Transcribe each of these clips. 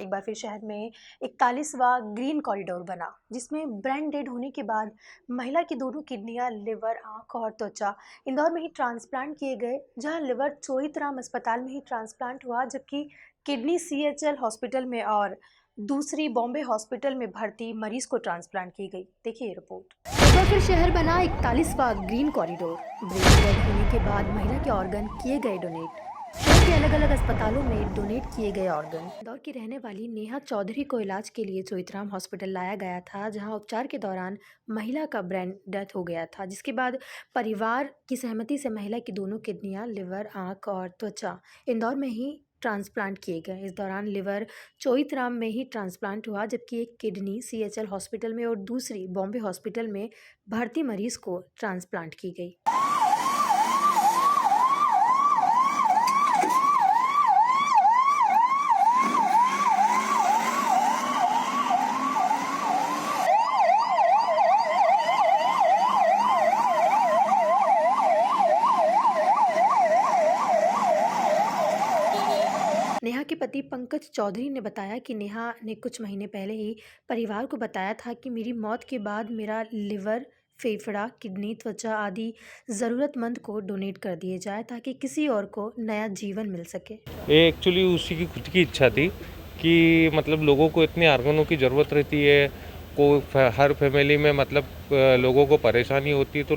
एक बार फिर शहर में 41वां ग्रीन कॉरिडोर बना, जिसमें ब्रेन डेड होने के बाद महिला की दोनों किडनियां, लिवर, आंख और त्वचा इंदौर में ही ट्रांसप्लांट किए गए। जहां लिवर चोइथराम अस्पताल में ही ट्रांसप्लांट हुआ, जबकि किडनी सीएचएल हॉस्पिटल में और दूसरी बॉम्बे हॉस्पिटल में भर्ती मरीज को ट्रांसप्लांट की गई। देखिए ये रिपोर्ट। एक बार फिर शहर बना 41वां ग्रीन कॉरिडोर। ब्रेन डेड होने के बाद महिला के ऑर्गन किए गए डोनेट। शहर के अलग अलग अस्पतालों में डोनेट किए गए ऑर्गन। इंदौर की रहने वाली नेहा चौधरी को इलाज के लिए चोइथराम हॉस्पिटल लाया गया था, जहां उपचार के दौरान महिला का ब्रेन डेथ हो गया था, जिसके बाद परिवार की सहमति से महिला की दोनों किडनियां, लिवर, आंख और त्वचा इंदौर में ही ट्रांसप्लांट किए गए। इस दौरान लिवर चोइथराम में ही ट्रांसप्लांट हुआ, जबकि एक किडनी सीएचएल हॉस्पिटल में और दूसरी बॉम्बे हॉस्पिटल में भर्ती मरीज को ट्रांसप्लांट की गई। नेहा के पति पंकज चौधरी ने बताया कि नेहा ने कुछ महीने पहले ही परिवार को बताया था कि मेरी मौत के बाद मेरा लिवर, फेफड़ा, किडनी, त्वचा आदि ज़रूरतमंद को डोनेट कर दिए जाए, ताकि किसी और को नया जीवन मिल सके। ये एक्चुअली उसी की खुद की इच्छा थी कि मतलब लोगों को इतने ऑर्गनों की ज़रूरत रहती है। हर फैमिली में मतलब लोगों को परेशानी होती है, तो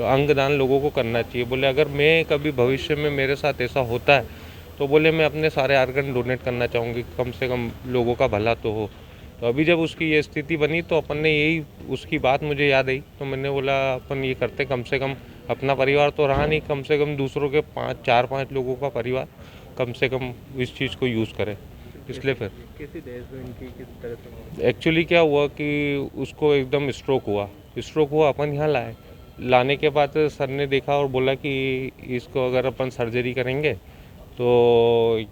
अंगदान लोगों को करना चाहिए। बोले अगर मैं कभी भविष्य में मेरे साथ ऐसा होता है तो बोले मैं अपने सारे ऑर्गन डोनेट करना चाहूँगी, कम से कम लोगों का भला तो हो। तो अभी जब उसकी ये स्थिति बनी तो अपन ने यही, उसकी बात मुझे याद आई तो मैंने बोला अपन ये करते, कम से कम अपना परिवार तो रहा नहीं, कम से कम दूसरों के 4-5 लोगों का परिवार कम से कम इस चीज़ को यूज़ करे। इसलिए फिर कैसी डेथ हुई इनकी, किस तरह से? एक्चुअली क्या हुआ कि उसको एकदम स्ट्रोक हुआ। अपन यहाँ लाने के बाद सर ने देखा और बोला कि इसको अगर अपन सर्जरी करेंगे तो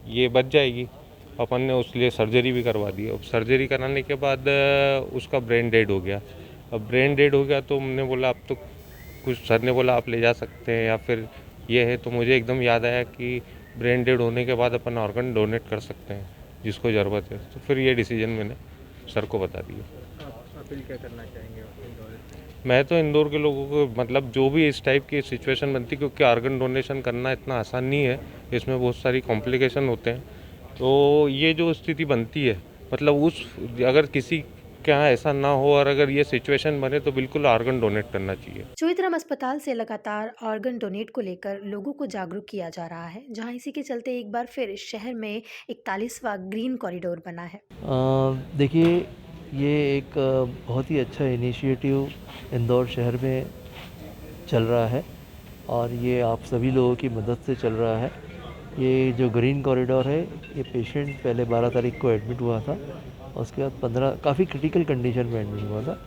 ये बच जाएगी। अपन ने उसके लिए सर्जरी भी करवा दी। अब सर्जरी कराने के बाद उसका ब्रेन डेड हो गया। अब ब्रेन डेड हो गया तो हमने बोला अब तो कुछ, सर ने बोला आप ले जा सकते हैं या फिर ये है, तो मुझे एकदम याद आया कि ब्रेन डेड होने के बाद अपन ऑर्गन डोनेट कर सकते हैं जिसको ज़रूरत है। तो फिर ये डिसीजन मैंने सर को बता दिया। आप अपील क्या करना चाहेंगे इंदौर से? मैं तो इंदौर के लोगों को मतलब जो भी इस टाइप की सिचुएशन बनती, क्योंकि ऑर्गन डोनेशन करना इतना आसान नहीं है, इसमें बहुत सारी कॉम्प्लिकेशन होते हैं। तो ये जो स्थिति बनती है मतलब अगर किसी के यहाँ ऐसा ना हो और अगर ये सिचुएशन बने तो बिल्कुल ऑर्गन डोनेट करना चाहिए। चोइथराम अस्पताल से लगातार ऑर्गन डोनेट को लेकर लोगों को जागरूक किया जा रहा है, जहां इसी के चलते एक बार फिर शहर में 41वां ग्रीन कॉरिडोर बना है। देखिए, ये एक बहुत ही अच्छा इनिशिएटिव इंदौर शहर में चल रहा है और ये आप सभी लोगों की मदद से चल रहा है। ये जो ग्रीन कॉरिडोर है, ये पेशेंट पहले 12 तारीख को एडमिट हुआ था, उसके बाद 15 काफ़ी क्रिटिकल कंडीशन में एडमिट हुआ था।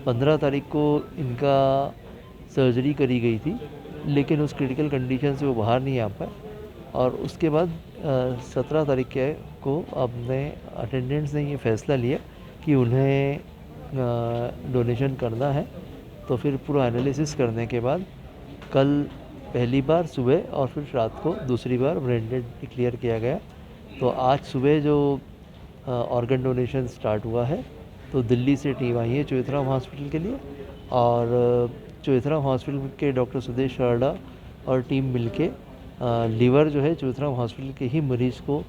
15 तारीख को इनका सर्जरी करी गई थी, लेकिन उस क्रिटिकल कंडीशन से वो बाहर नहीं आ पाए और उसके बाद 17 तारीख को अपने अटेंडेंट्स ने ये फ़ैसला लिया कि उन्हें डोनेशन करना है। तो फिर पूरा एनालिसिस करने के बाद कल पहली बार सुबह और फिर रात को दूसरी बार ब्रेन डेड डिक्लेयर किया गया। तो आज सुबह जो ऑर्गन डोनेशन स्टार्ट हुआ है, तो दिल्ली से टीम आई है चोइथराम हॉस्पिटल के लिए और चोइथराम हॉस्पिटल के डॉक्टर सुदेश शर्डा और टीम मिलके लीवर जो है चोइथराम हॉस्पिटल के ही मरीज़ को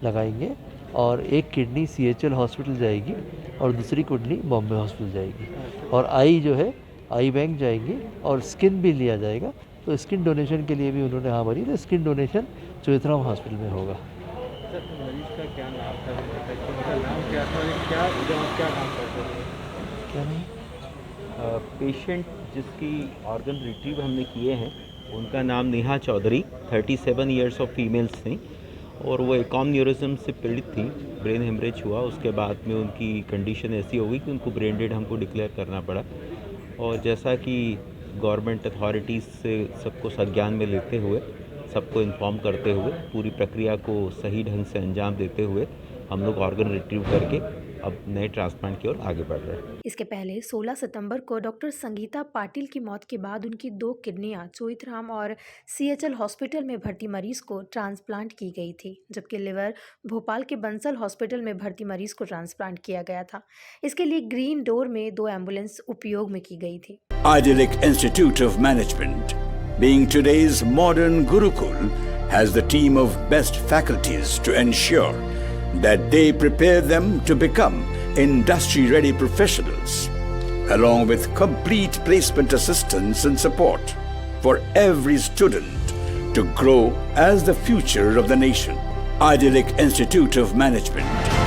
लगाएंगे और एक किडनी सीएचएल हॉस्पिटल जाएगी और दूसरी किडनी बॉम्बे हॉस्पिटल जाएगी और आई जो है आई बैंक जाएंगी और स्किन भी लिया जाएगा। तो स्किन डोनेशन के लिए भी उन्होंने हाँ भरी, तो स्किन डोनेशन चोइथराम हॉस्पिटल में होगा। सर, मरीज का क्या नाम था? उनका नाम क्या था और क्या काम करते थे? क्या नहीं, पेशेंट जिसकी ऑर्गन रिट्रीव हमने किए हैं उनका नाम Neha Chaudhary, 37 years of females थी और वो एकॉम न्यूरिज्म से पीड़ित थी। ब्रेन हेमरेज हुआ, उसके बाद में उनकी कंडीशन ऐसी हो गई कि उनको ब्रेन डेड हमको डिक्लेयर करना पड़ा। और जैसा कि गवर्नमेंट अथॉरिटीज़ से सबको संज्ञान में लेते हुए, सबको इन्फॉर्म करते हुए, पूरी प्रक्रिया को सही ढंग से अंजाम देते हुए हम लोग ऑर्गन रिट्रीव करके अब नए ट्रांसप्लांट की ओर आगे बढ़ रहे हैं। इसके पहले 16 सितंबर को डॉक्टर संगीता पाटिल की मौत के बाद उनकी 2 किडनियां चोइथराम और सीएचएल हॉस्पिटल में भर्ती मरीज को ट्रांसप्लांट की गई थी, जबकि लिवर भोपाल के बंसल हॉस्पिटल में भर्ती मरीज को ट्रांसप्लांट किया गया था। इसके लिए ग्रीन डोर में 2 एम्बुलेंस उपयोग में की गई थी। Idyllic Institute of Management, being today's modern Gurukul, has the team of best faculties to ensure that they prepare them to become industry-ready professionals, along with complete placement assistance and support for every student to grow as the future of the nation. Idyllic Institute of Management,